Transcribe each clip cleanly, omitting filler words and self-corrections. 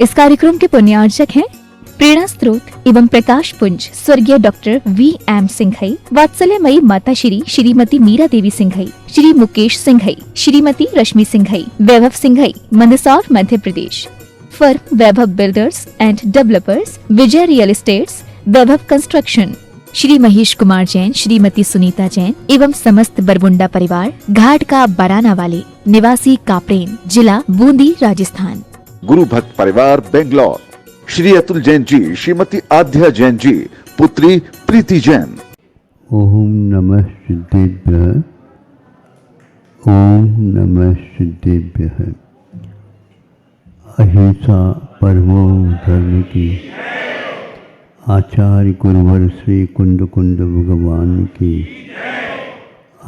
इस कार्यक्रम के पुण्यार्चक हैं प्रेरणा स्रोत एवं प्रकाश पुंज स्वर्गीय डॉक्टर V.M. सिंघई, वात्सल्यमयी माता Shrimati Meera Devi Singhai, Shri Mukesh Singhai, Shrimati Rashmi Singhai, Vaibhav Singhai, Mandsaur Madhya Pradesh. Firm Vaibhav builders and developers, Vijay real estates, Vaibhav construction. Shri Mahesh Kumar Jain, Shrimati Sunita Jain एवं समस्त बरमुंडा परिवार, घाट का बराना वाले, निवासी कापरेन, जिला बूंदी, राजस्थान। गुरु भक्त परिवार बेंगलोर, श्री अतुल जैन जी, श्रीमती आध्या जैन जी, पुत्री प्रीति जैन। ओम नमः सिद्धेभ्यः, ओम नमः सिद्धेभ्यः। अहिंसा परमो धर्म की, आचार्य गुरुवर श्री कुंद कुंद भगवान की,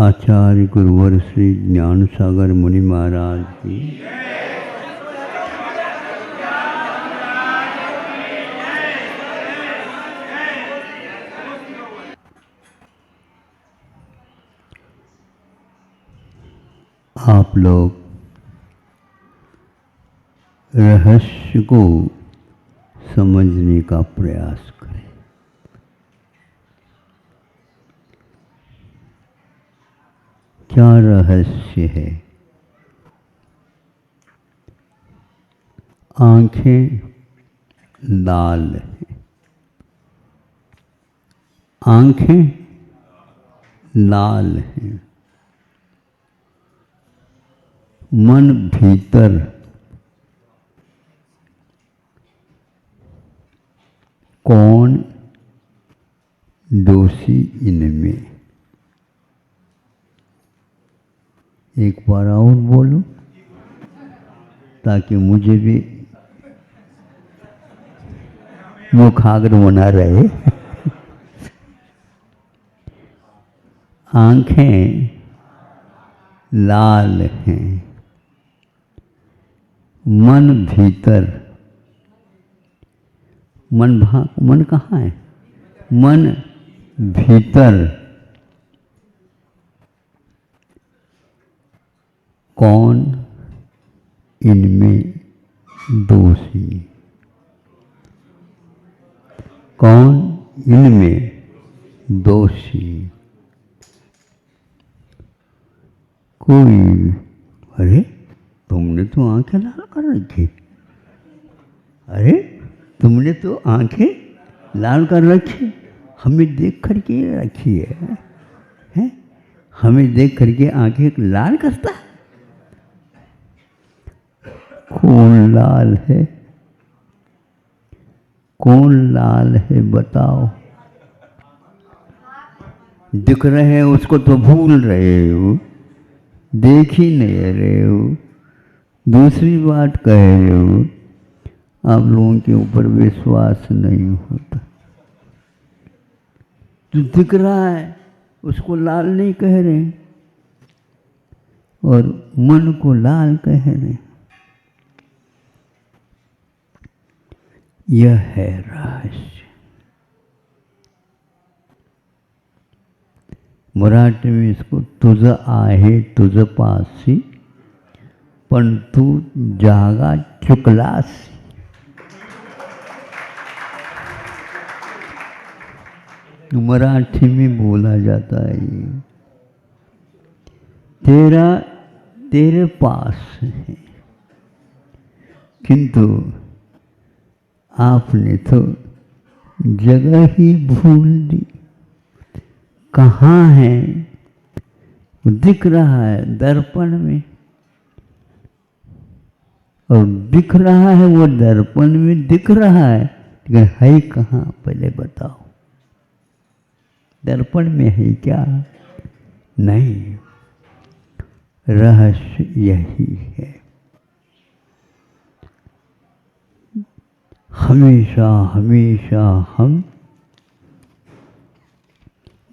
आचार्य गुरुवर श्री ज्ञान सागर मुनि महाराज की, आप लोग रहस्य को समझने का प्रयास करें। क्या रहस्य है? आंखें लाल हैं, आंखें लाल हैं, मन भीतर कौन दोषी इनमें? एक बार और बोलो ताकि मुझे भी मुखाग्र बना रहे। आंखें लाल हैं, मन भीतर, मन कहाँ है? मन भीतर कौन इनमें दोषी? कौन इनमें दोषी? कोई, अरे तुमने तो आंखें लाल कर रखी, अरे तुमने तो आंखें लाल कर रखी, हमें देख करके रखी है, हैं? हमें देख करके आंखें लाल करता है? कौन लाल है? कौन लाल है बताओ? दिख रहे हैं उसको तो भूल रहे हो, देख ही नहीं रहे हो, दूसरी बात कह रहे हो, आप लोगों के ऊपर विश्वास नहीं होता। जो दिख रहा है उसको लाल नहीं कह रहे और मन को लाल कह रहे। यह है रहस्य। मराठी में इसको तुझ आहे तुझ पासी पण तू जागा चुकलासी। मराठी में बोला जाता है ये, तेरा तेरे पास है, किंतु आपने तो जगह ही भूल दी। कहाँ है? दिख रहा है दर्पण में, और दिख रहा है वो दर्पण में दिख रहा है, लेकिन है कहाँ पहले बताओ? दर्पण में है क्या? नहीं। रहस्य यही है। हमेशा हमेशा हम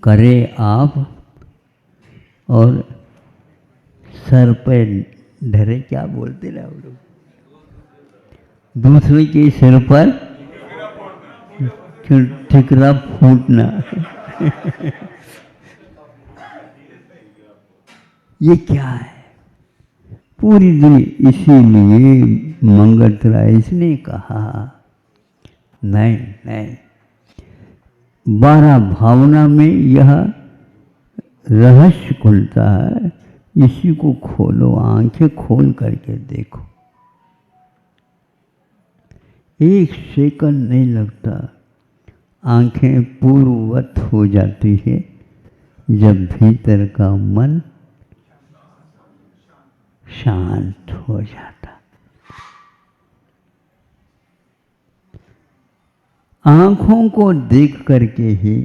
करें आप और सर पे धरे, क्या बोलते ना लोग, दूसरे के सिर पर ठिकरा फूटना। ये क्या है? पूरी दुनिया। इसीलिए मंगलराय ने कहा नहीं नहीं, 12 भावना में यह रहस्य खुलता है, इसी को खोलो, आंखें खोल करके देखो। एक सेकंड नहीं लगता, आंखें पूर्ववत हो जाती है जब भीतर का मन शांत हो जाता। आंखों को देख करके ही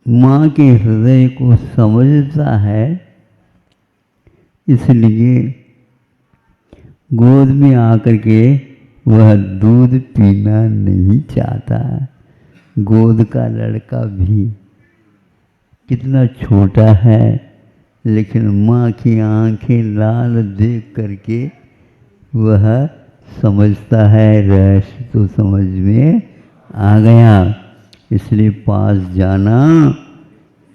माँ के हृदय को समझता है, इसलिए गोद में आकर के वह दूध पीना नहीं चाहता। गोद का लड़का भी कितना छोटा है, लेकिन माँ की आंखें लाल देख करके वह समझता है, रहस्य तो समझ में आ गया, इसलिए पास जाना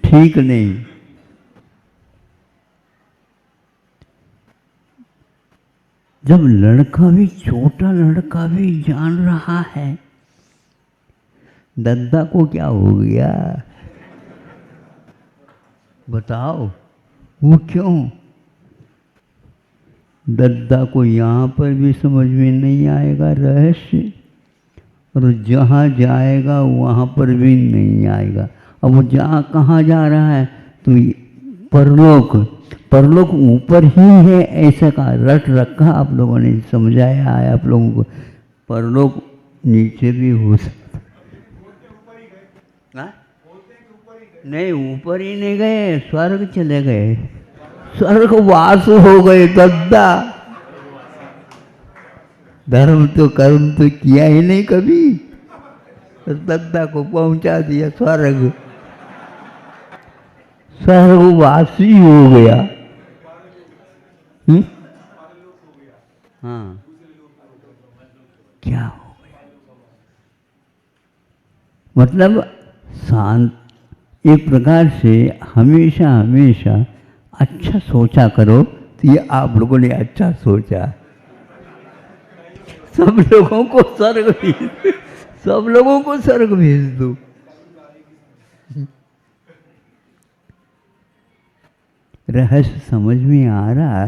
ठीक नहीं। जब लड़का भी, छोटा लड़का भी जान रहा है दद्दा को क्या हो गया, बताओ वो क्यों? दद्दा को यहाँ पर भी समझ में नहीं आएगा रहस्य, और जहाँ जाएगा वहाँ पर भी नहीं आएगा। अब वो जहाँ कहाँ जा रहा है, तो परलोक, परलोक ऊपर ही है ऐसा का रट रखा आप लोगों ने, समझाया है आप लोगों को। परलोक नीचे भी हो सकता, नहीं ऊपर ही नहीं गए, स्वर्ग चले गए, स्वर्ग वास हो गए दद्दा। धर्म तो कर्म तो किया ही नहीं कभी, तो दद्दा को पहुंचा दिया स्वर्ग, स्वर्गवासी हो गया। हाँ, क्या हो गया? मतलब शांत, एक प्रकार से हमेशा हमेशा अच्छा सोचा करो, तो ये आप लोगों ने अच्छा सोचा। सब लोगों को स्वर्ग भेज, सब लोगों को स्वर्ग भेज दो। रहस्य समझ में आ रहा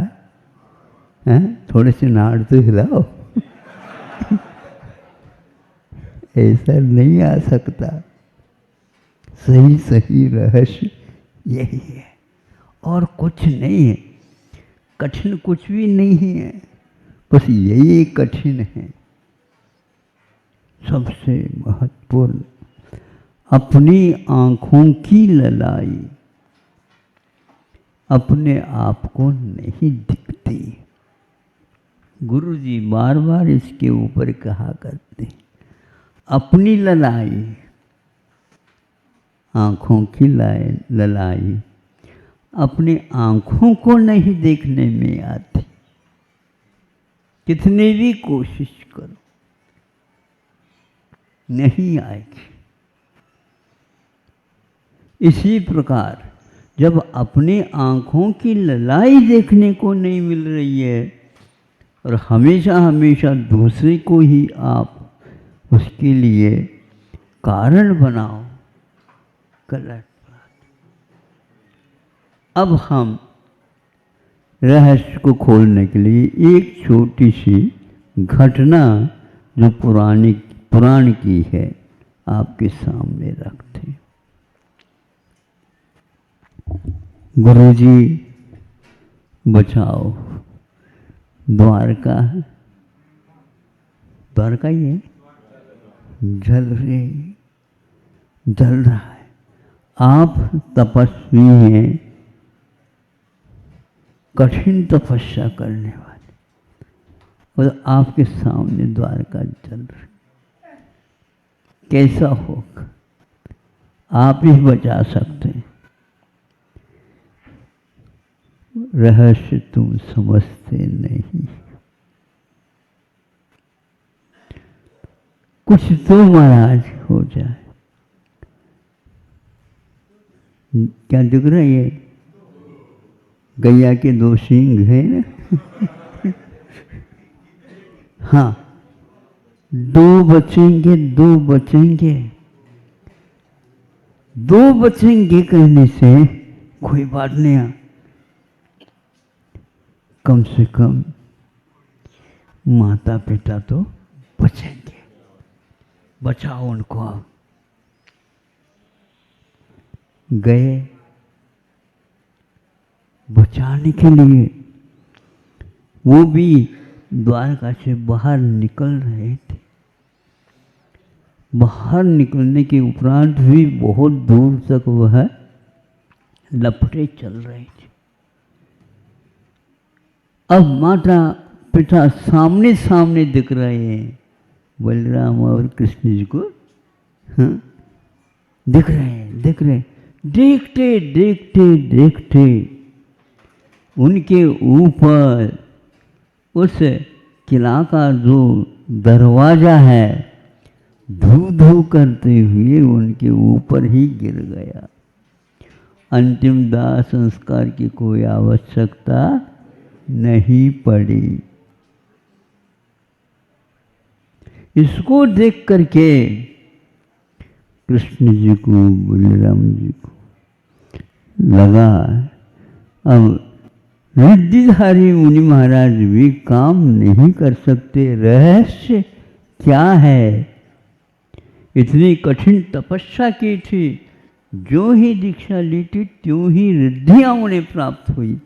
है? थोड़े से नाड़ तो हिलाओ। ऐसा नहीं आ सकता। सही सही रहस्य यही है, और कुछ नहीं है, कठिन कुछ भी नहीं है, बस यही कठिन है। सबसे महत्वपूर्ण अपनी आंखों की ललाई अपने आप को नहीं दिखती। गुरु जी बार बार इसके ऊपर कहा करते हैं, अपनी ललाई, आँखों की ललाई अपनी आँखों को नहीं देखने में आती, कितनी भी कोशिश करो नहीं आएगी। इसी प्रकार जब अपनी आँखों की ललाई देखने को नहीं मिल रही है, और हमेशा हमेशा दूसरे को ही आप उसके लिए कारण बनाओ, गलत बात। अब हम रहस्य को खोलने के लिए एक छोटी सी घटना जो पुराण की है आपके सामने रखते हैं। गुरुजी बचाओ, द्वारका ही है, जल रहा है। आप तपस्वी हैं, कठिन तपस्या करने वाले, और आपके सामने द्वारका जल रही, कैसा होगा? आप ही बचा सकते हैं। रहस्य तुम समझते नहीं, कुछ तो महाराज हो जाए। क्या दिख रहा है? गैया के 2 सींग है ना। हाँ, 2 बचेंगे, 2 बचेंगे, 2 बचेंगे कहने से कोई बात नहीं, कम से कम माता पिता तो बचेंगे, बचाओ उनको। आप गए बचाने के लिए, वो भी द्वारका से बाहर निकल रहे थे। बाहर निकलने के उपरांत भी बहुत दूर तक वह लफड़े चल रहे थे। अब माता पिता सामने सामने दिख रहे हैं, बलराम और कृष्ण जी को। हाँ, दिख रहे हैं, दिख रहे हैं। देखते देखते देखते उनके ऊपर उस किला का जो दरवाजा है धू धू करते हुए उनके ऊपर ही गिर गया। अंतिम दाह संस्कार की कोई आवश्यकता नहीं पड़ी। इसको देख करके कृष्ण जी को, बलराम जी को लगा अब रिद्धिधारी मुनि महाराज भी काम नहीं कर सकते। रहस्य क्या है? इतनी कठिन तपस्या की थी, जो ही दीक्षा ली थी त्यों ही रिद्धियां उन्हें प्राप्त हुई।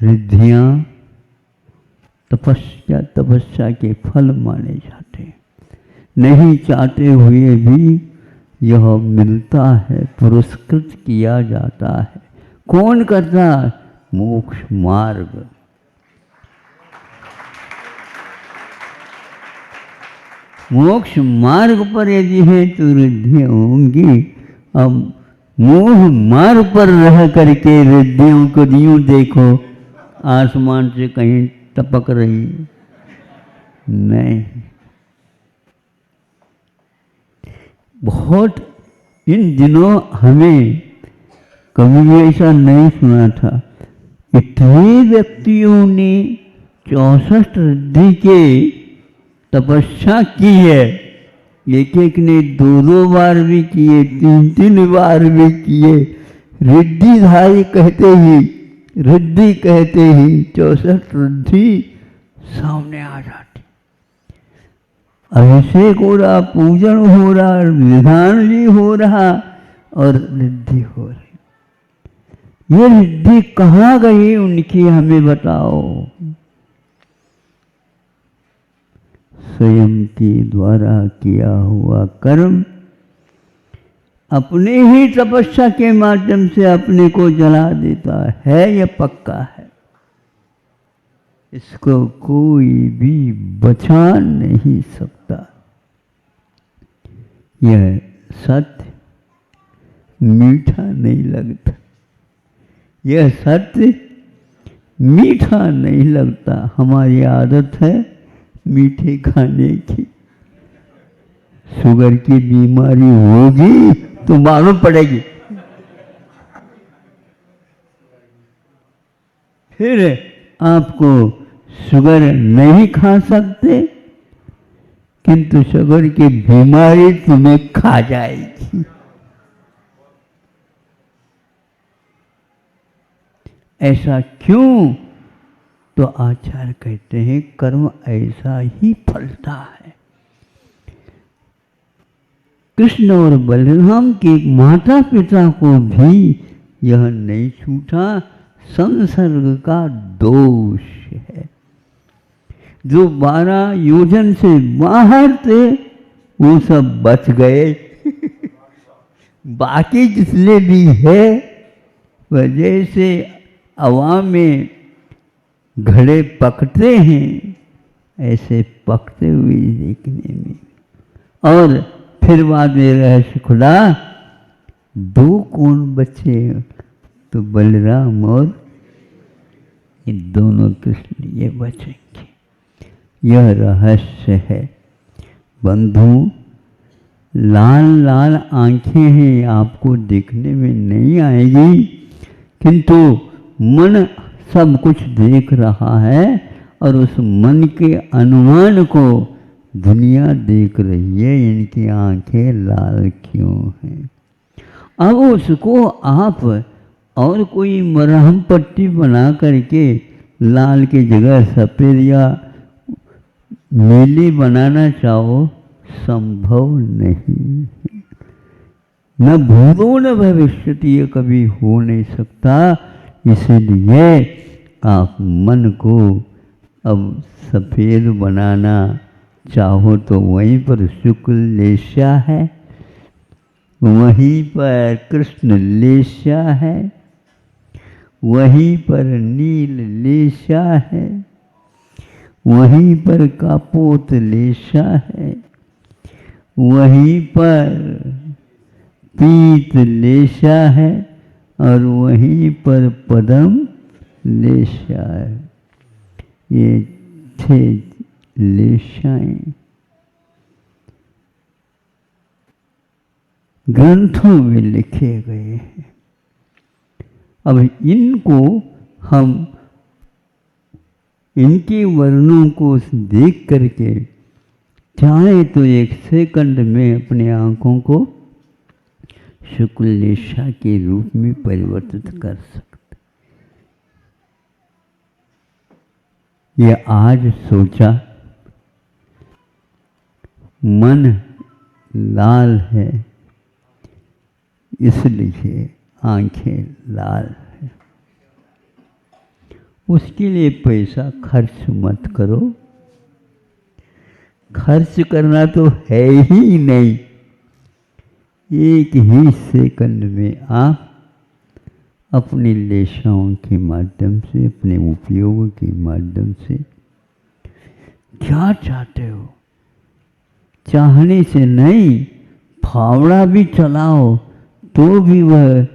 रिद्धियां तपस्या के फल माने जाते हैं। नहीं चाहते हुए भी यह मिलता है, पुरस्कृत किया जाता है। कौन करता? मोक्ष मार्ग। मोक्ष मार्ग पर यदि है तो रिद्धियां होंगी। अब मोह मार्ग पर रह करके रिद्धियों को यूं देखो, आसमान से कहीं टपक रही नहीं। बहुत इन दिनों हमें कभी भी ऐसा नहीं सुना था, इतने व्यक्तियों ने 64 रिद्धि के तपस्या की है। एक एक ने 2-2 बार भी किए, 3-3 बार भी किए। रिद्धिधारी कहते ही, रिद्धि कहते ही 64 रिद्धि सामने आ जाती। अभिषेक हो रहा, पूजन हो रहा, विधान भी हो रहा और रिद्धि हो रही। ये रिद्धि कहाँ गई उनकी, हमें बताओ। स्वयं के द्वारा किया हुआ कर्म अपने ही तपस्या के माध्यम से अपने को जला देता है, यह पक्का है। इसको कोई भी बचा नहीं सकता। यह सत्य मीठा नहीं लगता, यह सत्य मीठा नहीं लगता। हमारी आदत है मीठे खाने की। शुगर की बीमारी होगी तो मालूम पड़ेगी। फिर आपको शुगर नहीं खा सकते, किंतु शुगर की बीमारी तुम्हें खा जाएगी। ऐसा क्यों? तो आचार्य कहते हैं कर्म ऐसा ही फलता है। कृष्ण और बलराम के माता पिता को भी यह नहीं छूटा, संसर्ग का दोष है। जो 12 योजन से बाहर थे वो सब बच गए। बाकी जितने भी है वह जैसे हवा में घड़े पकते हैं ऐसे पकते हुए देखने में। और फिर बाद में रहस्य खुला, 2 कौन बचे? तो बलराम और ये दोनों कृष्ण ये बचेंगे। यह रहस्य है। बंधु, लाल लाल आंखें हैं, आपको देखने में नहीं आएगी, किंतु मन सब कुछ देख रहा है और उस मन के अनुमान को दुनिया देख रही है, इनकी आंखें लाल क्यों हैं। अब उसको आप और कोई मरहम पट्टी बना करके लाल की जगह सफ़ेद या नीली बनाना चाहो, संभव नहीं है। न भूतो न भविष्यति, ये कभी हो नहीं सकता। इसलिए आप मन को अब सफ़ेद बनाना चाहो तो वहीं पर शुक्ल लेशा है, वहीं पर कृष्ण लेशा है, वहीं पर नील लेशा है, वहीं पर कापोत लेशा है, वहीं पर पीत लेशा है और वहीं पर पदम लेशा है। ये 6 लेशाएं ग्रंथों में लिखे गए हैं। अब इनको हम इनके वर्णों को देख करके चाहे तो 1 सेकंड में अपने आँखों को शुक्ल लेशा के रूप में परिवर्तित कर सकते। ये आज सोचा, मन लाल है इसलिए आंखें लाल है। उसके लिए पैसा खर्च मत करो, खर्च करना तो है ही नहीं। 1 ही सेकंड में आप अपनी लेशाओं के माध्यम से, अपने उपयोग के माध्यम से क्या चाहते हो, चाहने से नहीं, फावड़ा भी चलाओ तो भी वह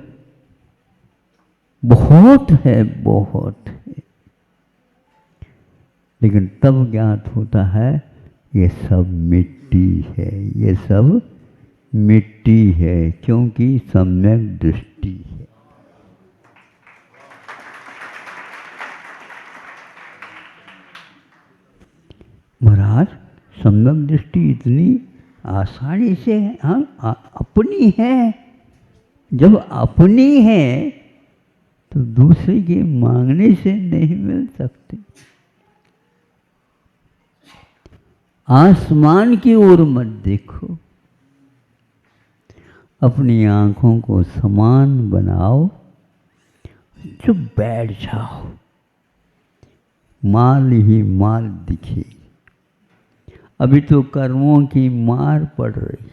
बहुत है, बहुत है। लेकिन तब ज्ञात होता है ये सब मिट्टी है, ये सब मिट्टी है, क्योंकि सम्यक दृष्टि है। महाराज, सम्यक दृष्टि इतनी आसानी से अपनी है। जब अपनी है तो दूसरे के मांगने से नहीं मिल सकती। आसमान की ओर मत देखो, अपनी आंखों को समान बनाओ, चुप बैठ जाओ, माल ही माल दिखे। अभी तो कर्मों की मार पड़ रही,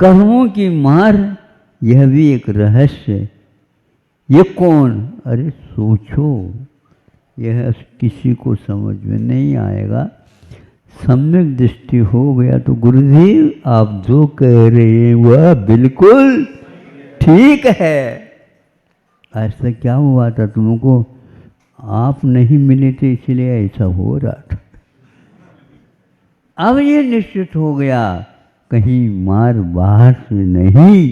कर्मों की मार, यह भी एक रहस्य। ये कौन? अरे सोचो, यह किसी को समझ में नहीं आएगा। सम्यक दृष्टि हो गया तो गुरुदेव आप जो कह रहे हैं वह बिल्कुल ठीक है। ऐसा क्या हुआ था तुमको? आप नहीं मिले थे इसलिए ऐसा हो रहा था। अब ये निश्चित हो गया कहीं मार बाहर से नहीं,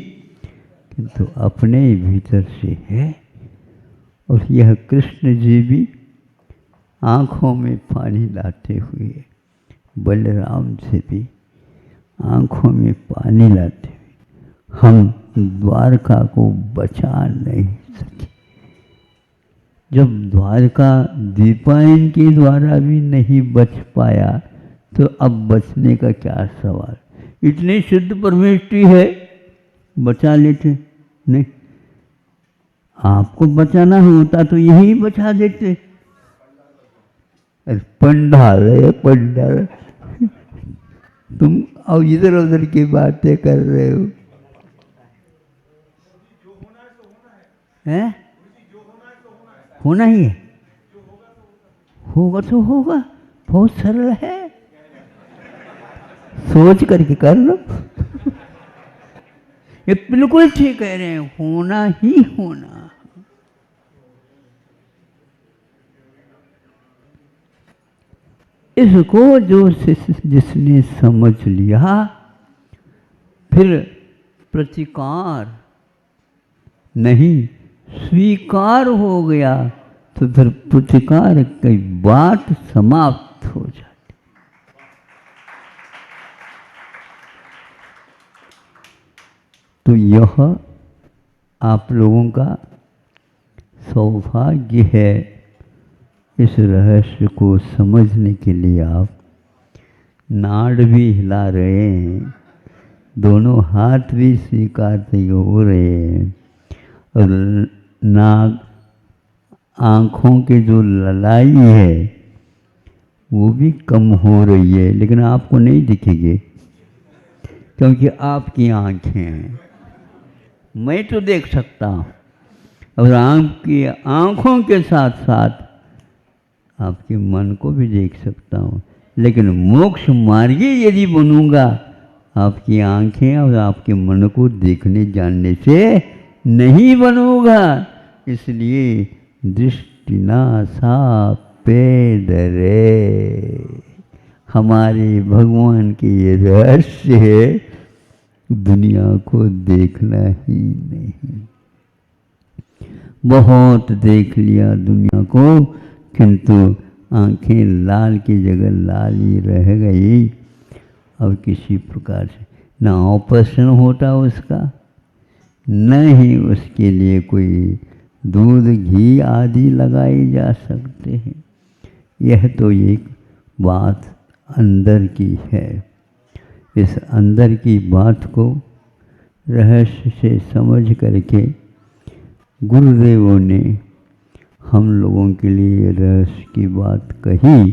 किंतु अपने भीतर से है। और यह कृष्ण जी भी आँखों में पानी लाते हुए, बलराम से भी आँखों में पानी लाते हुए, हम द्वारका को बचा नहीं सके। जब द्वारका दीपायन के द्वारा भी नहीं बच पाया तो अब बचने का क्या सवाल। इतनी शुद्ध परमेष्टि है, बचा लेते नहीं। आपको बचाना होता तो यही बचा देते। पंडाल है पंडाल, तुम अब इधर उधर की बातें कर रहे हो। हैं? होना ही है, होगा तो होगा, बहुत सरल है, सोच करके कर लो। ये बिल्कुल ठीक कह रहे हैं, होना ही होना। इसको जो जिसने समझ लिया फिर प्रतिकार नहीं स्वीकार हो गया तो फिर प्रतिकार की बात समाप्त हो जाती। तो यह आप लोगों का सौभाग्य है। इस रहस्य को समझने के लिए आप नाड़ भी हिला रहे हैं, दोनों हाथ भी स्वीकारते हो रहे हैं, और नाक आँखों की जो ललाई है वो भी कम हो रही है, लेकिन आपको नहीं दिखेगी क्योंकि आपकी आँखें हैं। मैं तो देख सकता हूँ, और आपकी आँखों के साथ साथ आपके मन को भी देख सकता हूँ, लेकिन मोक्ष मार्गी यदि बनूंगा आपकी आँखें और आपके मन को देखने जानने से नहीं बनूंगा। इसलिए दृष्टि नासा पेदरे, हमारे भगवान के ये रहस्य है, दुनिया को देखना ही नहीं। बहुत देख लिया दुनिया को, किंतु आंखें लाल की जगह लाल ही रह गई। अब किसी प्रकार से न ऑपरेशन होता उसका, न ही उसके लिए कोई दूध घी आदि लगाए जा सकते हैं। यह तो एक बात अंदर की है। इस अंदर की बात को रहस्य से समझ करके गुरुदेवों ने हम लोगों के लिए रहस्य की बात कही,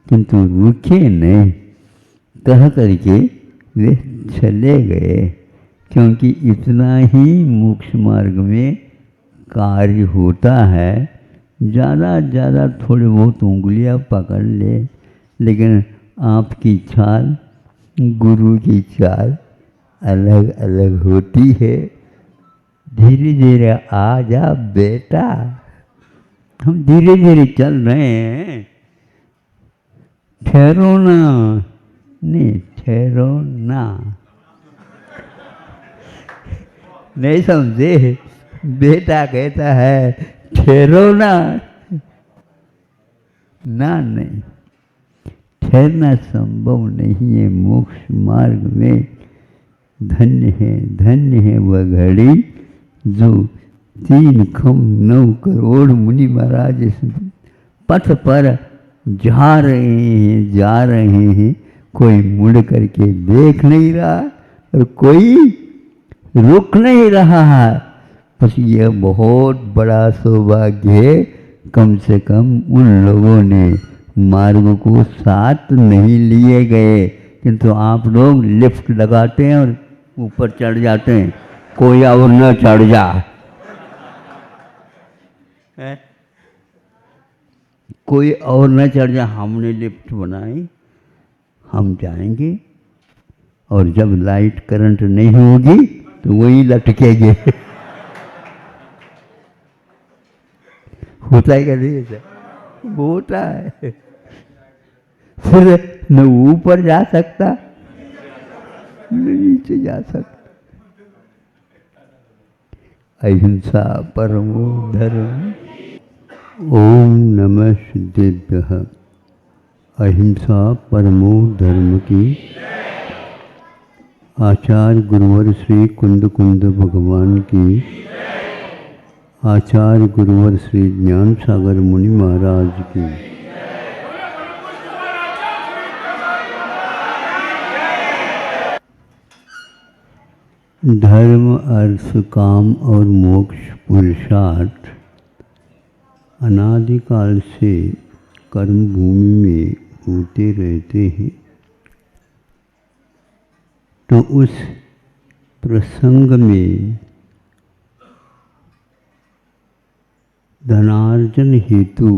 किंतु रुके नहीं, कह करके वे चले गए, क्योंकि इतना ही मोक्ष मार्ग में कार्य होता है। ज़्यादा थोड़ी बहुत उंगलियां पकड़ ले, लेकिन आपकी चाल गुरु की चाल अलग अलग होती है। धीरे धीरे आ जा बेटा, हम धीरे धीरे चल रहे हैं, ठहरो ना, नहीं ठहरो ना, नहीं समझे? बेटा कहता है ठहरो ना, ना नहीं, ठहरना संभव नहीं है मोक्ष मार्ग में। धन्य है वह घड़ी जो 3,9 करोड़ मुनि महाराज इस पथ पर जा रहे हैं। कोई मुड़ करके देख नहीं रहा और कोई रुक नहीं रहा है। बस यह बहुत बड़ा सौभाग्य है, कम से कम उन लोगों ने मार्ग को साथ नहीं लिए गए, किंतु आप लोग लिफ्ट लगाते हैं और ऊपर चढ़ जाते हैं, कोई और न चढ़ जा। कोई और न चढ़ जा, हमने लिफ्ट बनाई, हम जाएंगे, और जब लाइट करंट नहीं होगी तो वही लटकेंगे। होता है क्या? नहीं होता है। फिर न ऊपर जा सकता न नीचे जा सकता। अहिंसा परमो धर्म। ओम नमः सिद्धेभ्यः। अहिंसा परमो धर्म की आचार्य गुरुवर श्री कुंद भगवान की, आचार्य गुरुवर श्री ज्ञान सागर मुनि महाराज की, धर्म अर्थ काम और मोक्ष पुरुषार्थ अनादिकाल से कर्म भूमि में होते रहते हैं। तो उस प्रसंग में धनार्जन हेतु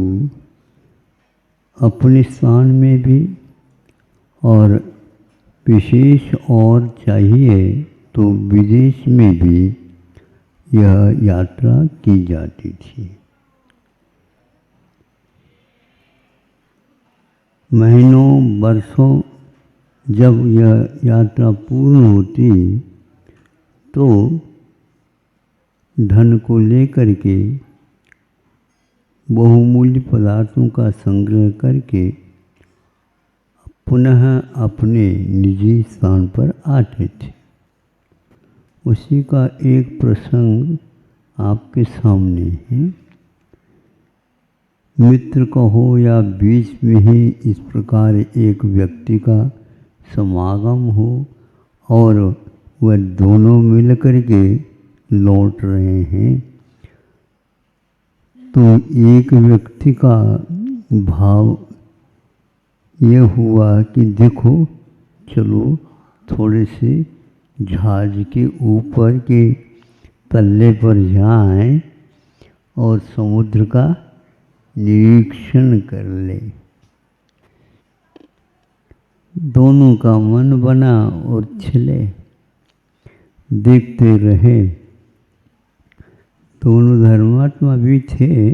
अपने स्थान में भी और विशेष और चाहिए तो विदेश में भी यह यात्रा की जाती थी। महीनों वर्षों जब यह यात्रा पूर्ण होती तो धन को लेकर के बहुमूल्य पदार्थों का संग्रह करके पुनः अपने निजी स्थान पर आते थे। उसी का एक प्रसंग आपके सामने है। मित्र का हो या बीच में ही इस प्रकार एक व्यक्ति का समागम हो और वह दोनों मिलकर के लौट रहे हैं, तो एक व्यक्ति का भाव ये हुआ कि देखो चलो थोड़े से जहाज के ऊपर के तल्ले पर जाएं और समुद्र का निरीक्षण कर ले। दोनों का मन बना और चले, देखते रहे। दोनों धर्मात्मा भी थे।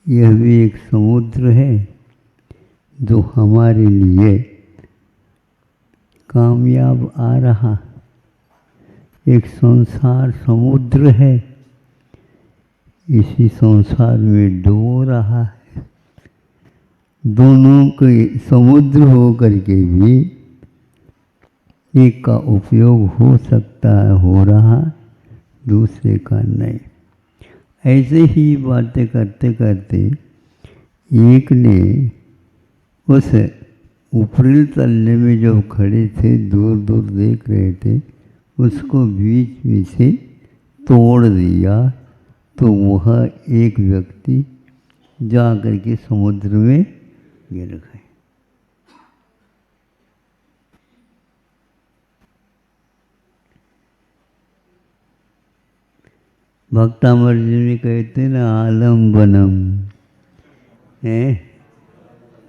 यह भी एक समुद्र है जो हमारे लिए कामयाब आ रहा, एक संसार समुद्र है, इसी संसार में डूब रहा है। दोनों के समुद्र हो करके भी एक का उपयोग हो सकता है, हो रहा, दूसरे का नहीं। ऐसे ही बातें करते करते एक ने उस ऊपरी तल्ले में जब खड़े थे, दूर दूर देख रहे थे, उसको बीच में से तोड़ दिया, तो वह एक व्यक्ति जा कर के समुद्र में गिर गए। भक्तामर्जी में कहते ना, आलम्बनम है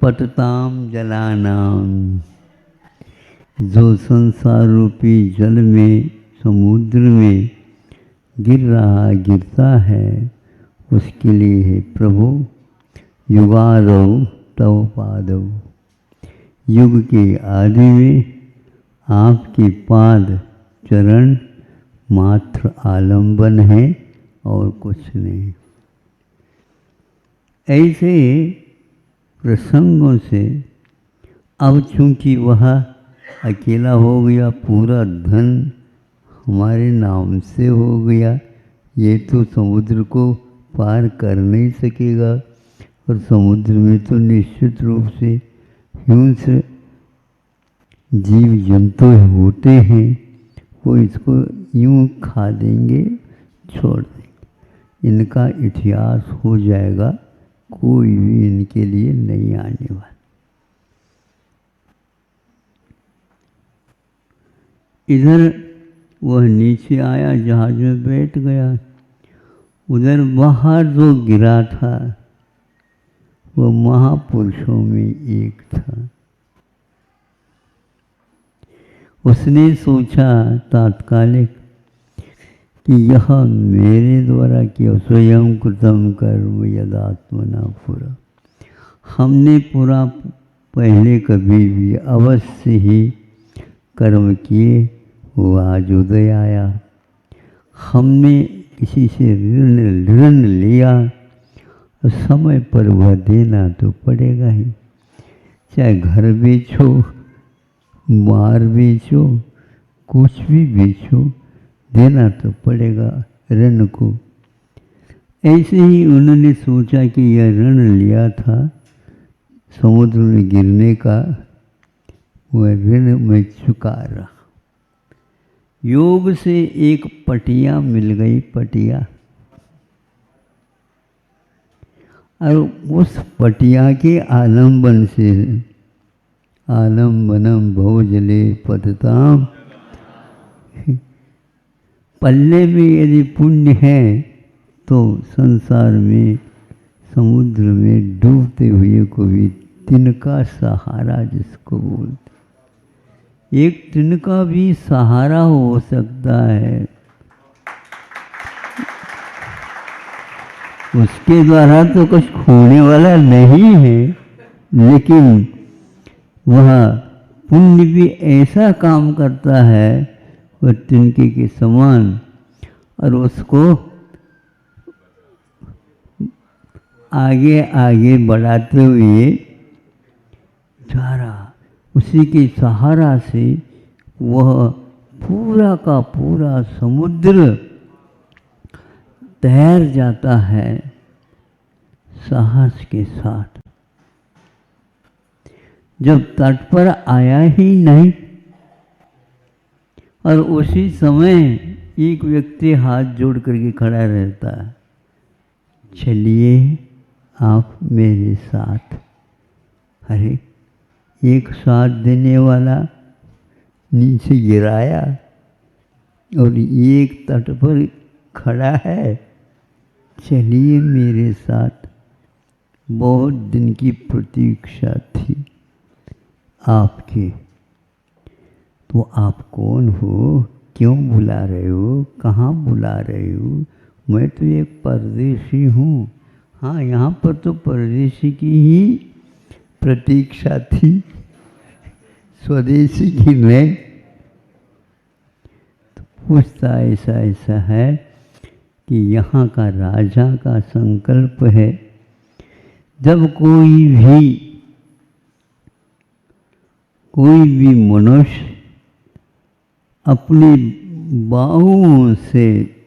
पतताम जलानाम। जो संसार रूपी जल में, समुद्र में गिर रहा, गिरता है, उसके लिए है प्रभु युगादौ तव पादौ। युग के आदि में आपके पाद चरण मात्र आलंबन है और कुछ नहीं। ऐसे प्रसंगों से अब चूंकि वह अकेला हो गया, पूरा धन हमारे नाम से हो गया, ये तो समुद्र को पार कर नहीं सकेगा। और समुद्र में तो निश्चित रूप से हिंस्र जीव जंतु होते हैं, वो इसको यूं खा देंगे, छोड़ देंगे, इनका इतिहास हो जाएगा, कोई भी इनके लिए नहीं आने वाला। इधर वह नीचे आया, जहाज में बैठ गया। उधर बाहर जो गिरा था वह महापुरुषों में एक था। उसने सोचा तात्कालिक कि यह मेरे द्वारा किया, स्वयं कृतम कर्म यदात्मना पुरा। हमने पूरा पहले कभी भी अवश्य ही कर्म किए, वो आज उदय आया। हमने किसी से ऋण लिया, समय पर वह देना तो पड़ेगा ही। चाहे घर बेचो, मार बेचो, कुछ भी बेचो, देना तो पड़ेगा ऋण को। ऐसे ही उन्होंने सोचा कि यह ऋण लिया था समुद्र में गिरने का, वह ऋण में चुका रहा। योग से एक पटिया मिल गई, पटिया, और उस पटिया के आलम्बन से, आलम्बनम भवजले पतताम, पल्ले में यदि पुण्य है तो संसार में, समुद्र में डूबते हुए को भी तिनका सहारा जिसको बोलते, एक तिनका भी सहारा हो सकता है। उसके द्वारा तो कुछ खोने वाला नहीं है, लेकिन वह पुण्य भी ऐसा काम करता है वह तिनके के समान, और उसको आगे आगे बढ़ाते हुए जा रहा। उसी के सहारा से वह पूरा का पूरा समुद्र तैर जाता है साहस के साथ। जब तट पर आया ही नहीं, और उसी समय एक व्यक्ति हाथ जोड़ करके खड़ा रहता है, चलिए आप मेरे साथ। अरे एक साथ देने वाला नीचे गिराया और एक तट पर खड़ा है, चलिए मेरे साथ। बहुत दिन की प्रतीक्षा थी आपकी। तो आप कौन हो, क्यों बुला रहे हो, कहाँ बुला रहे हो? मैं तो एक परदेशी हूँ। हाँ, यहाँ पर तो परदेशी की ही प्रतीक्षा थी, स्वदेशी की नहीं। तो पूछता ऐसा ऐसा है कि यहाँ का राजा का संकल्प है, जब कोई भी मनुष्य अपनी बाहुओं से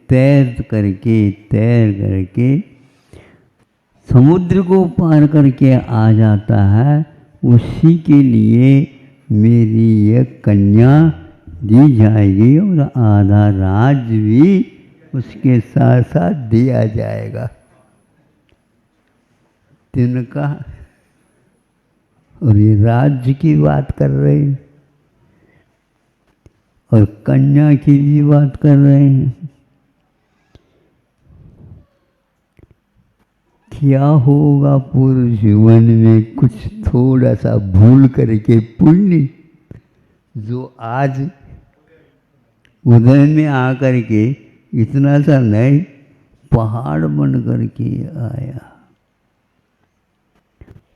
तैर करके समुद्र को पार करके आ जाता है, उसी के लिए मेरी एक कन्या दी जाएगी और आधा राज्य भी उसके साथ साथ दिया जाएगा। तिनका और ये राज्य की बात कर रहे हैं और कन्या की भी बात कर रहे हैं। क्या होगा पूर्व जीवन में कुछ थोड़ा सा भूल करके पुण्य, जो आज उदय में आकर के इतना सा नहीं पहाड़ बन करके आया।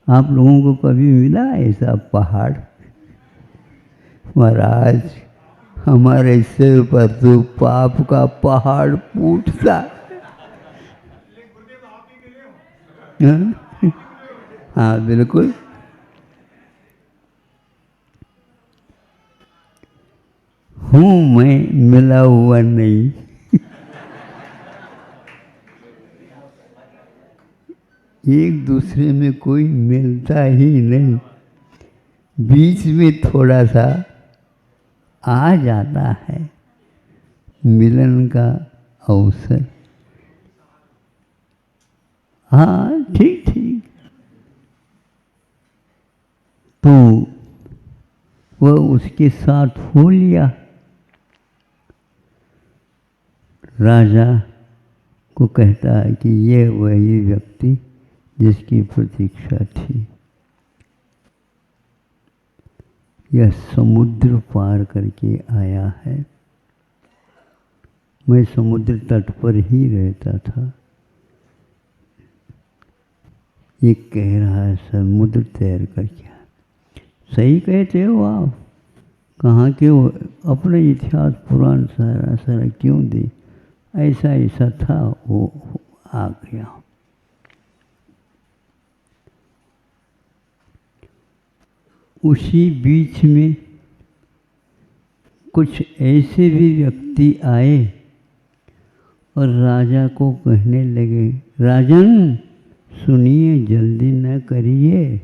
आप लोगों को कभी मिला ऐसा पहाड़? महाराज, हमारे सिर पर तो पाप का पहाड़ फूटता। हाँ बिल्कुल। हूँ मैं मिला हुआ नहीं। एक दूसरे में कोई मिलता ही नहीं, बीच में थोड़ा सा आ जाता है मिलन का अवसर। हाँ ठीक ठीक। तो वह उसके साथ हो लिया। राजा को कहता है कि ये वही व्यक्ति जिसकी प्रतीक्षा थी, यह समुद्र पार करके आया है। मैं समुद्र तट पर ही रहता था। ये कह रहा है समुद्र तैर करके। सही कहते हो आप। कहाँ के हो? अपने इतिहास पुराण सारा सारा क्यों दे? ऐसा ऐसा था, वो आ गया। उसी बीच में कुछ ऐसे भी व्यक्ति आए और राजा को कहने लगे, राजन सुनिए, जल्दी न करिए,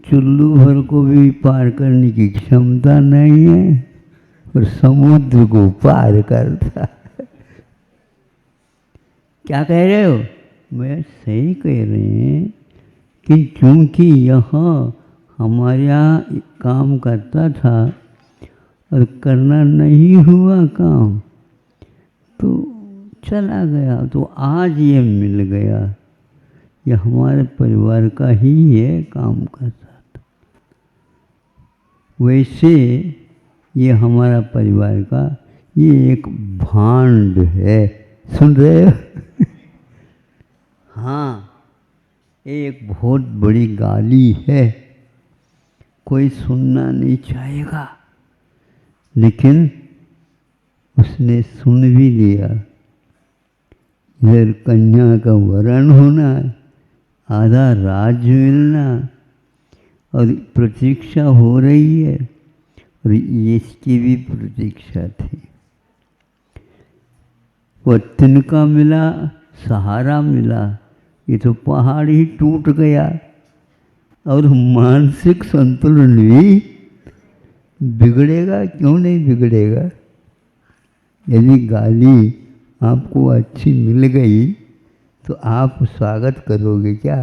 चुल्लू भर को भी पार करने की क्षमता नहीं है और समुद्र को पार करता। क्या कह रहे हो? मैं सही कह रहे हैं कि क्योंकि यहाँ हमारे यहाँ काम करता था और करना नहीं हुआ काम, तो चला गया। तो आज ये मिल गया, ये हमारे परिवार का ही है काम का साथ। वैसे ये हमारा परिवार का ये एक भांड है। सुन रहे हो? हाँ, एक बहुत बड़ी गाली है, कोई सुनना नहीं चाहेगा, लेकिन उसने सुन भी लिया। इधर कन्या का वरण होना, आधा राज्य मिलना, और प्रतीक्षा हो रही है, और इसकी भी प्रतीक्षा थी। वह तिनका मिला, सहारा मिला, ये तो पहाड़ ही टूट गया, और मानसिक संतुलन भी बिगड़ेगा। क्यों नहीं बिगड़ेगा? यदि गाली आपको अच्छी मिल गई तो आप स्वागत करोगे क्या?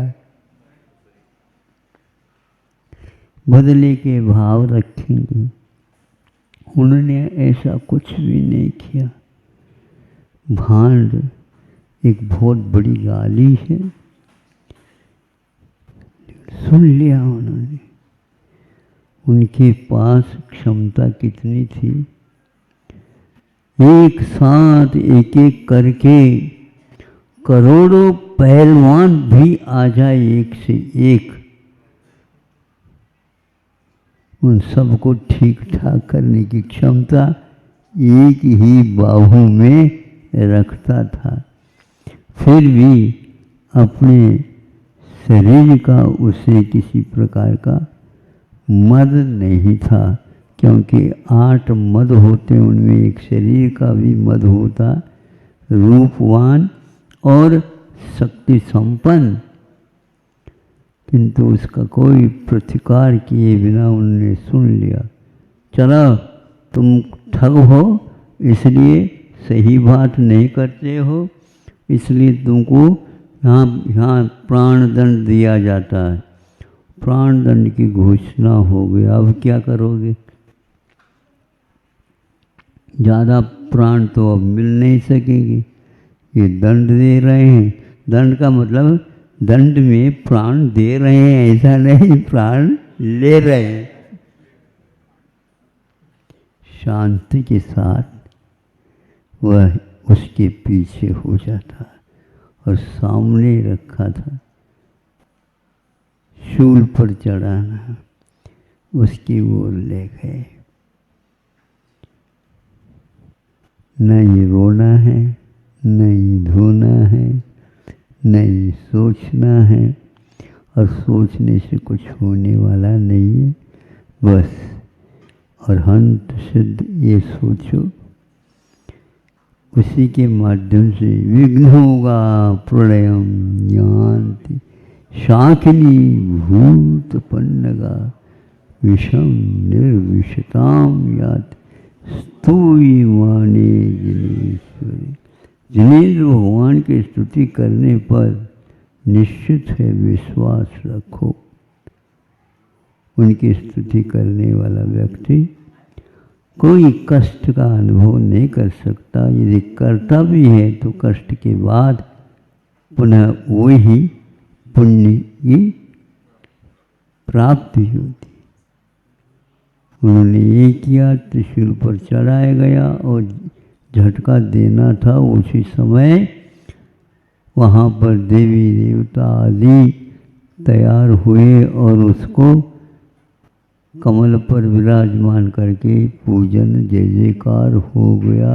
बदले के भाव रखेंगे। उन्होंने ऐसा कुछ भी नहीं किया। भांड एक बहुत बड़ी गाली है, सुन लिया उन्होंने। उनके पास क्षमता कितनी थी? एक साथ एक एक करके करोड़ों पहलवान भी आ जाए एक से एक, उन सबको ठीक ठाक करने की क्षमता एक ही बाहु में रखता था। फिर भी अपने शरीर का उसे किसी प्रकार का मद नहीं था, क्योंकि 8 मद होते, उनमें एक शरीर का भी मद होता, रूपवान और शक्ति संपन्न। किंतु उसका कोई प्रतिकार किए बिना उन्होंने सुन लिया। चलो तुम ठग हो, इसलिए सही बात नहीं करते हो, इसलिए तुमको यहाँ प्राणदंड दिया जाता है। प्राणदंड की घोषणा हो गई। अब क्या करोगे? ज़्यादा प्राण तो अब मिल नहीं सकेंगे। ये दंड दे रहे हैं। दंड का मतलब दंड में प्राण दे रहे हैं, ऐसा नहीं प्राण ले रहे हैं। शांति के साथ वह उसके पीछे हो जाता और सामने रखा था शूल पर चढ़ाना, उसकी ओर ले गए। नहीं रोना है, नहीं धोना है, नहीं सोचना है, और सोचने से कुछ होने वाला नहीं है। बस और हंत सिद्ध ये सोचो, उसी के माध्यम से विघ्न होगा प्रलयम यान्ति शाकिनी भूत पन्नगा विषम निर्विशताम यात स्तुति माने जिनेश्वरी। जिनेन्द्र भगवान की स्तुति करने पर निश्चित है विश्वास रखो, उनकी स्तुति करने वाला व्यक्ति कोई कष्ट का अनुभव नहीं कर सकता। यदि करता भी है तो कष्ट के बाद पुनः वही पुण्य की प्राप्ति होती। उन्होंने ये किया, त्रिशूल पर चढ़ाया गया और झटका देना था। उसी समय वहाँ पर देवी देवता आदि तैयार हुए और उसको कमल पर विराजमान करके पूजन जय जयकार हो गया।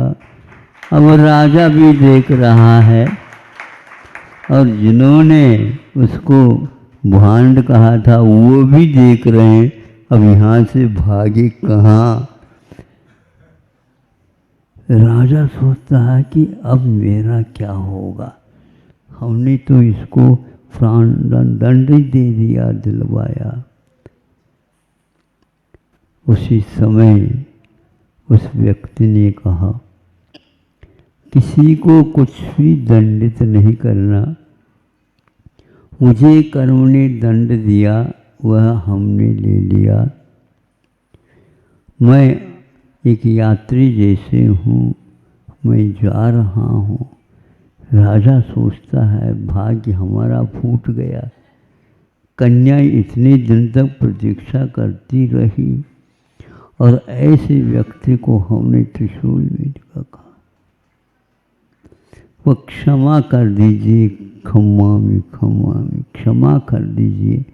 अब राजा भी देख रहा है, और जिन्होंने उसको भांड कहा था वो भी देख रहे हैं। अब यहाँ से भागे कहाँ? राजा सोचता है कि अब मेरा क्या होगा, हमने तो इसको प्राण दंड ही दे दिया, दिलवाया। उसी समय उस व्यक्ति ने कहा, किसी को कुछ भी दंडित नहीं करना, मुझे कर्म ने दंड दिया, वह हमने ले लिया। मैं एक यात्री जैसे हूँ, मैं जा रहा हूँ। राजा सोचता है भाग्य हमारा फूट गया, कन्या इतने दिन तक प्रतीक्षा करती रही और ऐसे व्यक्ति को हमने त्रिशूल में रखा। वो क्षमा कर दीजिए, खमामी खमामी क्षमा कर दीजिए,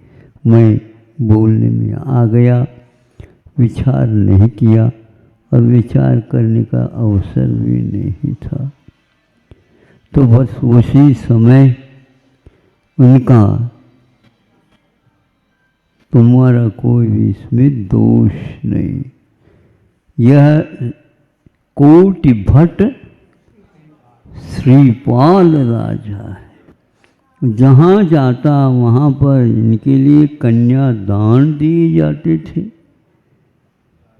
मैं बोलने में आ गया, विचार नहीं किया और विचार करने का अवसर भी नहीं था। तो बस उसी समय उनका तुम्हारा कोई भी इसमें दोष नहीं। यह कोटि भट्ट श्रीपाल राजा है। जहाँ जाता वहाँ पर इनके लिए कन्या दान दिए जाते थे,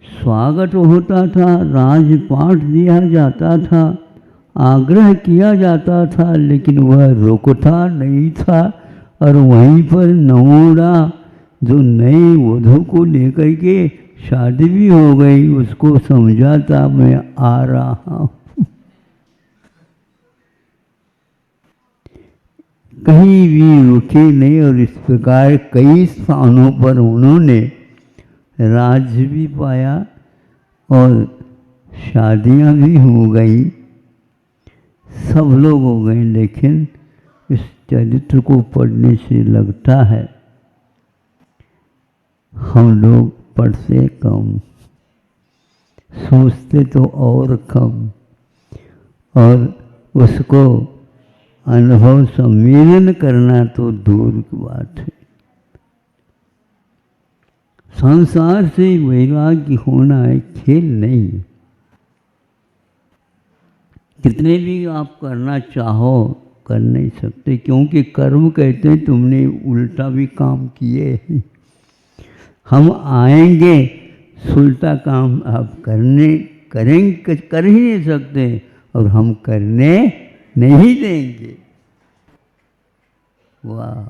स्वागत होता था, राजपाट दिया जाता था, आग्रह किया जाता था, लेकिन वह रुकता नहीं था। और वहीं पर नवोड़ा जो नई वधू को लेकर के शादी भी हो गई, उसको समझाता मैं आ रहा हूँ। कहीं भी रुके नहीं और इस प्रकार कई स्थानों पर उन्होंने राज्य भी पाया और शादियां भी हो गई, सब लोग हो गए। लेकिन इस चरित्र को पढ़ने से लगता है हम लोग पढ़ते कम, सोचते तो और कम, और उसको अनुभव सम्मेलन करना तो दूर की बात है। संसार से वैराग्य होना एक खेल नहीं है। कितने भी आप करना चाहो कर नहीं सकते, क्योंकि कर्म कहते हैं तुमने उल्टा भी काम किए हैं। हम आएंगे, उल्टा काम आप करेंगे, कर ही नहीं सकते और हम करने नहीं देंगे। वाह!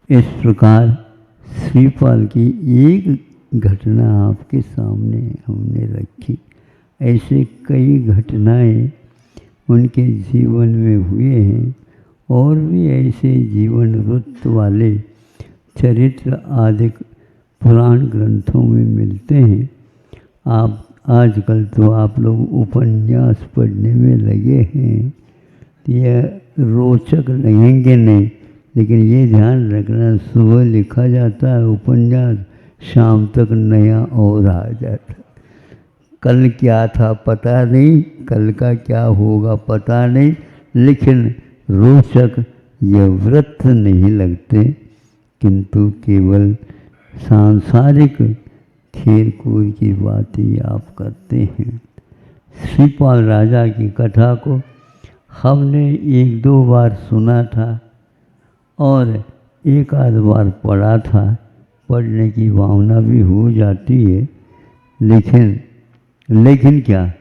इस प्रकार श्रीपाल की एक घटना आपके सामने हमने रखी। ऐसे कई घटनाएं उनके जीवन में हुए हैं और भी ऐसे जीवन वृत्त वाले चरित्र आदि पुराण ग्रंथों में मिलते हैं। आप आजकल तो आप लोग उपन्यास पढ़ने में लगे हैं, यह रोचक लगेंगे नहीं, लेकिन ये ध्यान रखना सुबह लिखा जाता है उपन्यास, शाम तक नया और आ जाता। कल क्या था पता नहीं, कल का क्या होगा पता नहीं, लेकिन रोचक ये वृत्त नहीं लगते, किंतु केवल सांसारिक खेल कूद की बातें आप करते हैं। श्रीपाल राजा की कथा को हमने एक दो बार सुना था और एक आध बार पढ़ा था, पढ़ने की भावना भी हो जाती है, लेकिन क्या,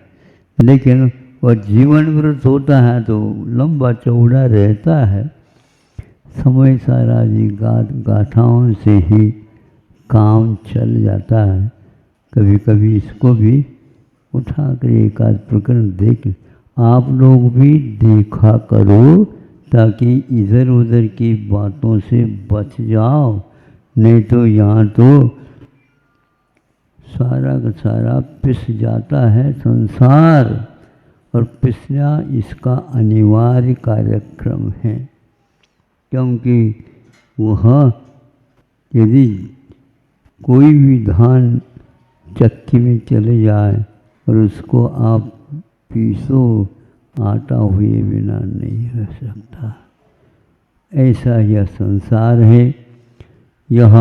लेकिन वह जीवन व्रत होता है तो लंबा चौड़ा रहता है। समय सारा जी गाथाओं से ही काम चल जाता है। कभी कभी इसको भी उठा कर एक आध प्रकरण देख, आप लोग भी देखा करो ताकि इधर उधर की बातों से बच जाओ, नहीं तो यहाँ तो सारा का सारा पिस जाता है संसार, और पिसना इसका अनिवार्य कार्यक्रम है। क्योंकि वह यदि कोई भी धान चक्की में चले जाए और उसको आप पीसो, आटा हुए बिना नहीं रह सकता। ऐसा यह संसार है, यह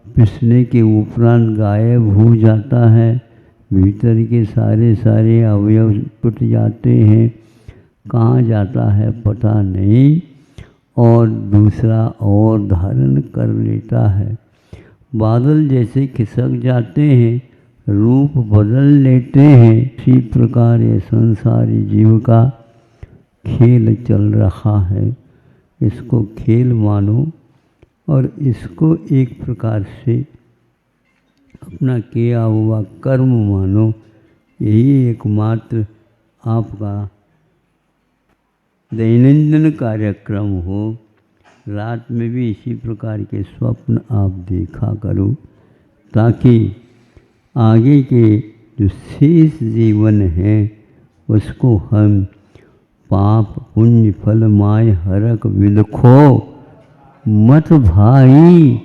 पिसने के उपरांत गायब हो जाता है, भीतर के सारे अवयव टूट जाते हैं, कहाँ जाता है पता नहीं, और दूसरा और धारण कर लेता है। बादल जैसे खिसक जाते हैं, रूप बदल लेते हैं, इसी प्रकार ये संसारी जीव का खेल चल रहा है। इसको खेल मानो और इसको एक प्रकार से अपना किया हुआ कर्म मानो। यही एकमात्र आपका दैनंदिन कार्यक्रम हो। रात में भी इसी प्रकार के स्वप्न आप देखा करो, ताकि आगे के जो शेष जीवन है उसको हम पाप पुण्य फल माय हरक विलखो, मत भाई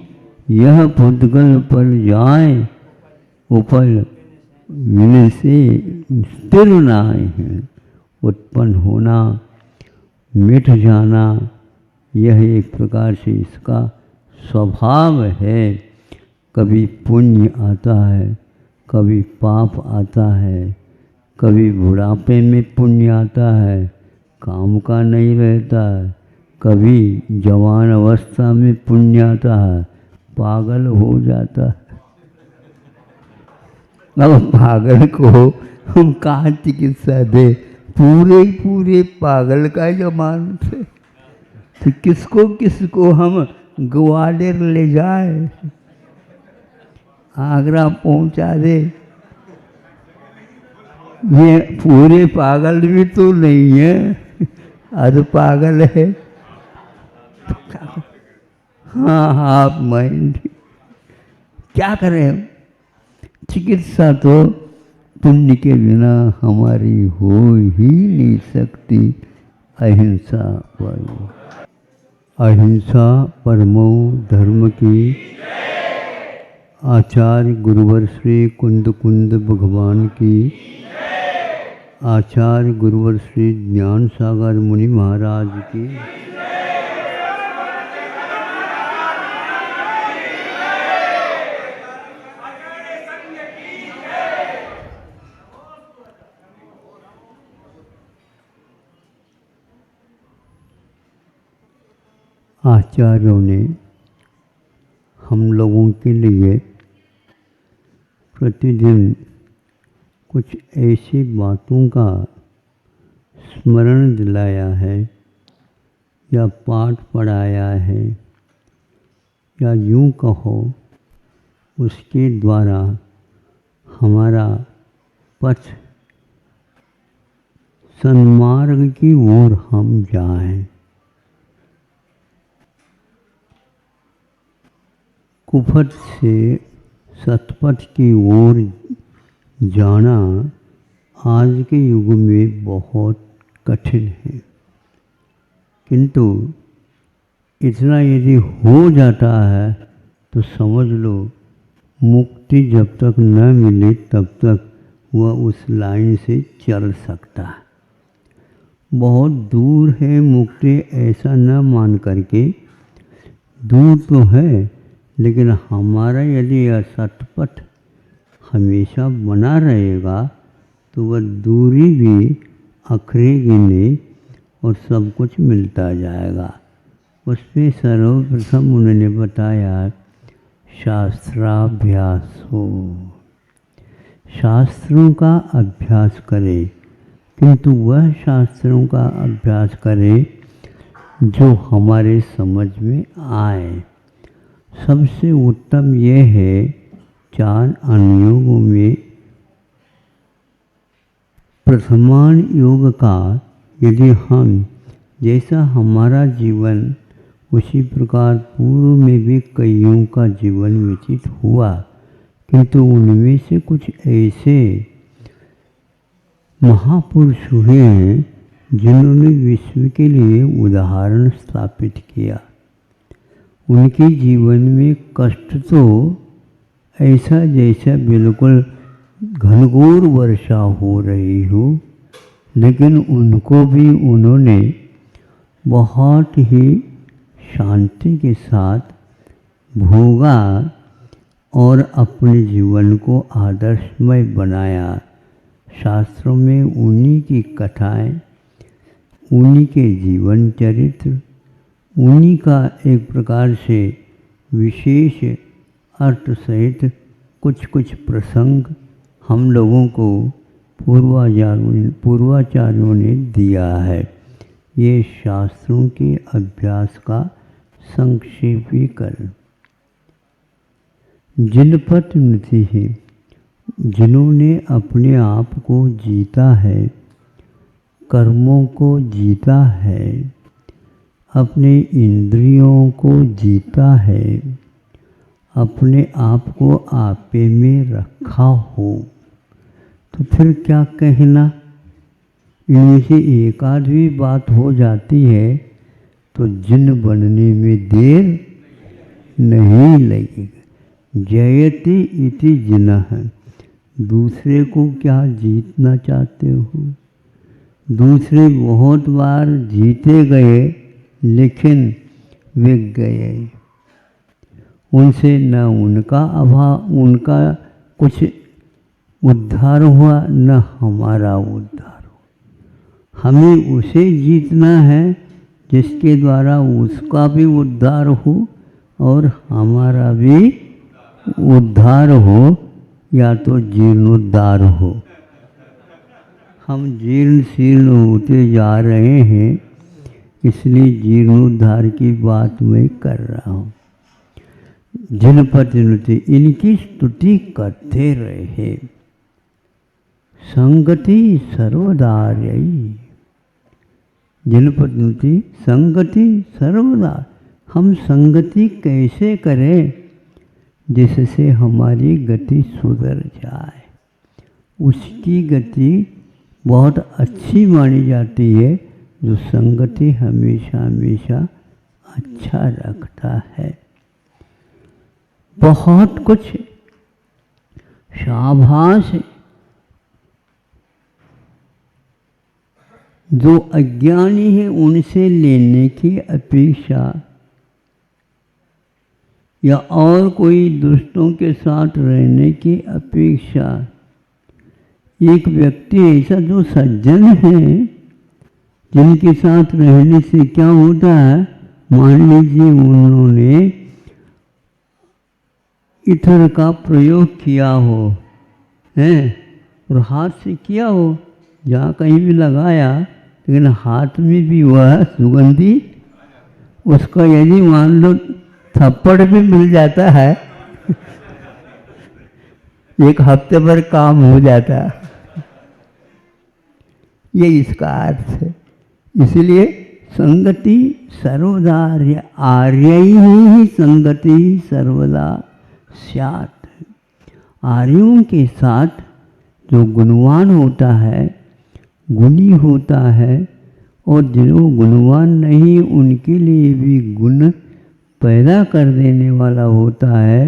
यह पुद्गल पर जाए, उपल मिल से स्थिर नाय है। उत्पन्न होना मिट जाना यह एक प्रकार से इसका स्वभाव है। कभी पुण्य आता है, कभी पाप आता है, कभी बुढ़ापे में पुण्य आता है, काम का नहीं रहता है, कभी जवान अवस्था में पुण्य आता है, पागल हो जाता है। अब पागल को हम कहाँ चिकित्सा दे, पूरे पूरे पागल का जमानत है, तो किसको किसको हम ग्वालियर ले जाए, आगरा पहुंचा दे। ये पूरे पागल भी तो नहीं है, अध पागल है। हाँ हाफ माइंड, क्या करें। चिकित्सा तो पुण्य के बिना हमारी हो ही नहीं सकती। अहिंसा परमो, अहिंसा परमो धर्म की। आचार्य गुरुवर श्री कुंद कुंद भगवान की। आचार्य गुरुवर श्री ज्ञान सागर मुनि महाराज की। आचार्यों ने हम लोगों के लिए प्रतिदिन कुछ ऐसी बातों का स्मरण दिलाया है या पाठ पढ़ाया है, या यूँ कहो उसके द्वारा हमारा पथ सन्मार्ग की ओर हम जाएं। कुपथ से सतपथ की ओर जाना आज के युग में बहुत कठिन है, किंतु इतना यदि हो जाता है तो समझ लो मुक्ति जब तक न मिले तब तक वह उस लाइन से चल सकता है। बहुत दूर है मुक्ति ऐसा न मान करके, दूर तो है, लेकिन हमारा यदि यह सतपथ हमेशा बना रहेगा तो वह दूरी भी अखरेगी नहीं और सब कुछ मिलता जाएगा। उसमें सर्वप्रथम उन्होंने बताया शास्त्राभ्यास हो, शास्त्रों का अभ्यास करें, किंतु वह शास्त्रों का अभ्यास करें जो हमारे समझ में आए। सबसे उत्तम यह है 4 अनुयोगों में प्रथमान योग का यदि हम जैसा हमारा जीवन उसी प्रकार पूर्व में भी कईयों का जीवन व्यतीत हुआ, किंतु उनमें से कुछ ऐसे महापुरुष हुए हैं जिन्होंने विश्व के लिए उदाहरण स्थापित किया। उनके जीवन में कष्ट तो ऐसा जैसा बिल्कुल घनघोर वर्षा हो रही हो, लेकिन उनको भी उन्होंने बहुत ही शांति के साथ भोगा और अपने जीवन को आदर्शमय बनाया। शास्त्रों में उन्हीं की कथाएं, उन्हीं के जीवन चरित्र, उन्हीं का एक प्रकार से विशेष अर्थ सहित कुछ कुछ प्रसंग हम लोगों को पूर्वाचार्यों ने दिया है। ये शास्त्रों के अभ्यास का संक्षेपीकरण। जिनपत नृति है, जिन्होंने अपने आप को जीता है, कर्मों को जीता है, अपने इंद्रियों को जीता है, अपने आप को आपे में रखा हो, तो फिर क्या कहना। इनमें से एक आध भी बात हो जाती है तो जिन बनने में देर नहीं लगेगा। जयति इति जिनः, दूसरे को क्या जीतना चाहते हो? दूसरे बहुत बार जीते गए लेकिन वे गए, उनसे न उनका कुछ उद्धार हुआ न हमारा उद्धार हुआ। हमें उसे जीतना है जिसके द्वारा उसका भी उद्धार हो और हमारा भी उद्धार हो, या तो जीर्णोद्धार हो। हम जीर्ण शीर्ण होते जा रहे हैं, इसलिए जीर्णोद्धार की बात मैं कर रहा हूँ। जनपति नृत्य इनकी स्तुति करते रहे। संगति सर्वदार्यई, जनपति नृत्य संगति सर्वदा। हम संगति कैसे करें जिससे हमारी गति सुधर जाए? उसकी गति बहुत अच्छी मानी जाती है जो संगति हमेशा हमेशा अच्छा रखता है। बहुत कुछ शाबाश जो अज्ञानी है उनसे लेने की अपेक्षा, या और कोई दुष्टों के साथ रहने की अपेक्षा, एक व्यक्ति ऐसा जो सज्जन है जिनके साथ रहने से क्या होता है, मान लीजिए उन्होंने इत्र का प्रयोग किया हो हैं और हाथ से किया हो, जहाँ कहीं भी लगाया लेकिन हाथ में भी वह सुगंधी, उसका यदि मान लो थप्पड़ भी मिल जाता है एक हफ्ते भर काम हो जाता है। ये इसका अर्थ है। इसलिए संगति सर्वदा आर्य ही संगति सर्वदा स्यात्। आर्यों के साथ जो गुणवान होता है, गुणी होता है, और जो गुणवान नहीं उनके लिए भी गुण पैदा कर देने वाला होता है,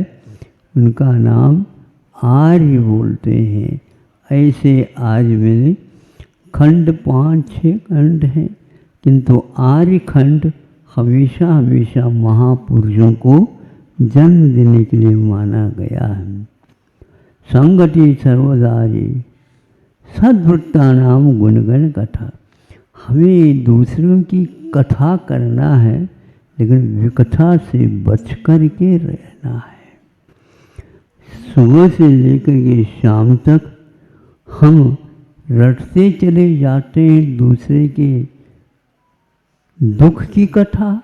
उनका नाम आर्य बोलते हैं। ऐसे आज मैंने खंड 5-6 खंड हैं, किंतु आर्य खंड हमेशा हमेशा महापुरुषों को जन्म देने के लिए माना गया है। संगति सर्वदारी सद्वृत्ता नाम गुणगण कथा। हमें दूसरों की कथा करना है लेकिन विकथा से बच कर के रहना है। सुबह से लेकर के शाम तक हम रटते चले जाते हैं दूसरे के दुख की कथा,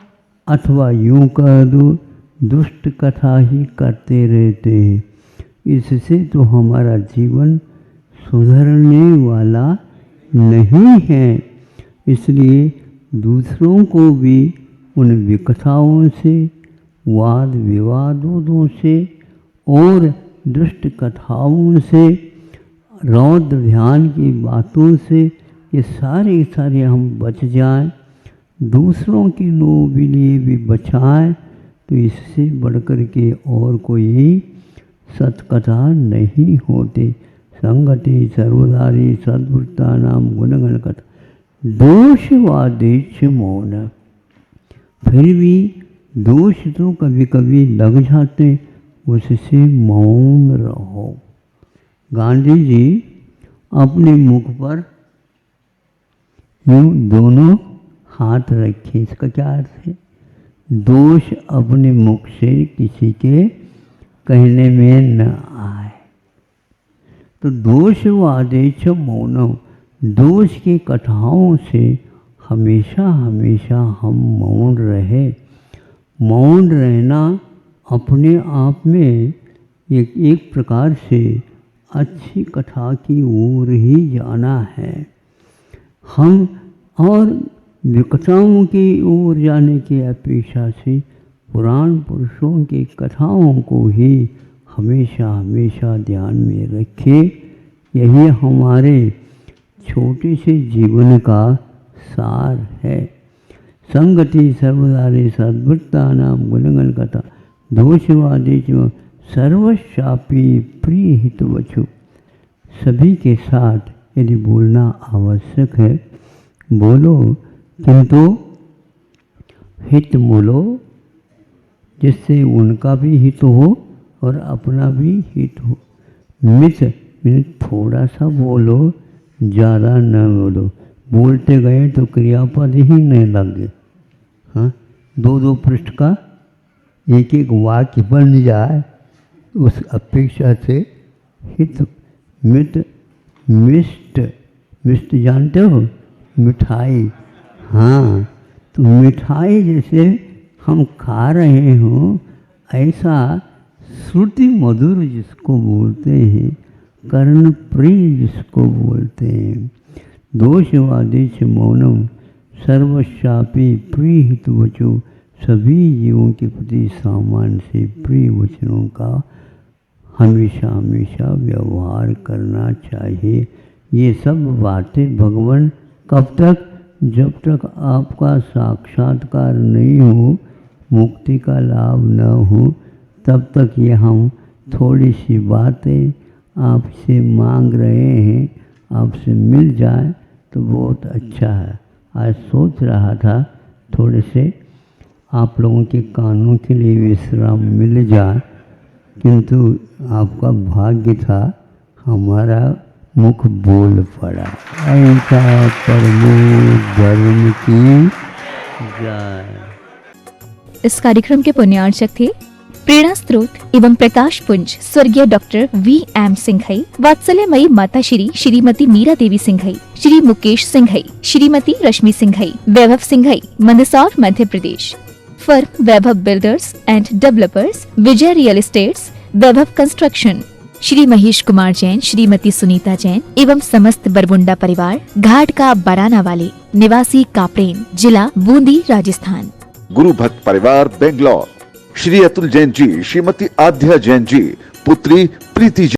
अथवा यूं कह दो दुष्ट कथा ही करते रहते हैं। इससे तो हमारा जीवन सुधरने वाला नहीं है। इसलिए दूसरों को भी उन विकथाओं से, वाद विवादों से और दुष्ट कथाओं से, रौद्र ध्यान की बातों से, ये सारे हम बच जाएं, दूसरों के लिए भी बचाएं, तो इससे बढ़कर के और कोई सत्कथा नहीं होती। संगति सर्वदारी सद्वृत्ता नाम गुणगण कथा। दोषवादेश मौन। फिर भी दोष तो कभी कभी लग जाते, उससे मौन रहो। गांधी जी अपने मुख पर यूं दोनों हाथ रखे। इसका क्या अर्थ है? दोष अपने मुख से किसी के कहने में न आए। तो दोषवादेश मौनम, दोष की कथाओं से हमेशा हमेशा हम मौन रहे। मौन रहना अपने आप में एक प्रकार से अच्छी कथा की ओर ही जाना है। हम और विकथाओं की ओर जाने की अपेक्षा से पुराण पुरुषों की कथाओं को ही हमेशा हमेशा ध्यान में रखें। यही हमारे छोटे से जीवन का सार है। संगति सर्वदारे सद्वृत्ता नाम गुणगण कथा दोषवादी च सर्वशापी प्रिय हितवचु। सभी के साथ यदि बोलना आवश्यक है बोलो, किंतु हित बोलो जिससे उनका भी हित हो और अपना भी हित हो। मित थोड़ा सा बोलो, ज़्यादा न बोलो। बोलते गए तो क्रियापद ही नहीं लगे। हाँ, 2-2 पृष्ठ का एक एक वाक्य बन जाए उस अपेक्षा से हित। मित मिष्ट जानते हो, मिठाई। हाँ, तो मिठाई जैसे हम खा रहे हों ऐसा श्रुति मधुर जिसको बोलते हैं, कर्ण प्रिय जिसको बोलते हैं। दोषवादी च मौनम सर्वशापी प्रिय हितवचो। सभी जीवों के प्रति सामान्य से प्रिय वचनों का हमेशा हमेशा व्यवहार करना चाहिए। ये सब बातें भगवान कब तक? जब तक आपका साक्षात्कार नहीं हो, मुक्ति का लाभ न हो, तब तक ये हम थोड़ी सी बातें आपसे मांग रहे हैं, आपसे मिल जाए तो बहुत अच्छा है। आज सोच रहा था थोड़े से आप लोगों के कानों के लिए विश्राम मिल जाए, किंतु आपका भाग्य था हमारा मुख बोल पड़ा। ऐसा परमो धर्म की जय। इस कार्यक्रम के पुण्यार्चक थे प्रेरणा स्रोत एवं प्रकाश पुंज स्वर्गीय डॉक्टर V.M. सिंघई, वात्सल्यमयी माता Shrimati Meera Devi Singhai, Shri Mukesh Singhai, Shrimati Rashmi Singhai, Vaibhav Singhai, Mandsaur Madhya Pradesh. Firm Vaibhav builders and developers, Vijay real estates, Vaibhav construction. Shri Mahesh Kumar Jain, Shrimati Sunita Jain एवं समस्त बरमुंडा परिवार, घाट का बराना वाले, निवासी कापरेन, जिला बूंदी, राजस्थान। गुरु भक्त परिवार बेंगलोर, श्री अतुल जैन जी, श्रीमती आध्या जैन जी, पुत्री प्रीति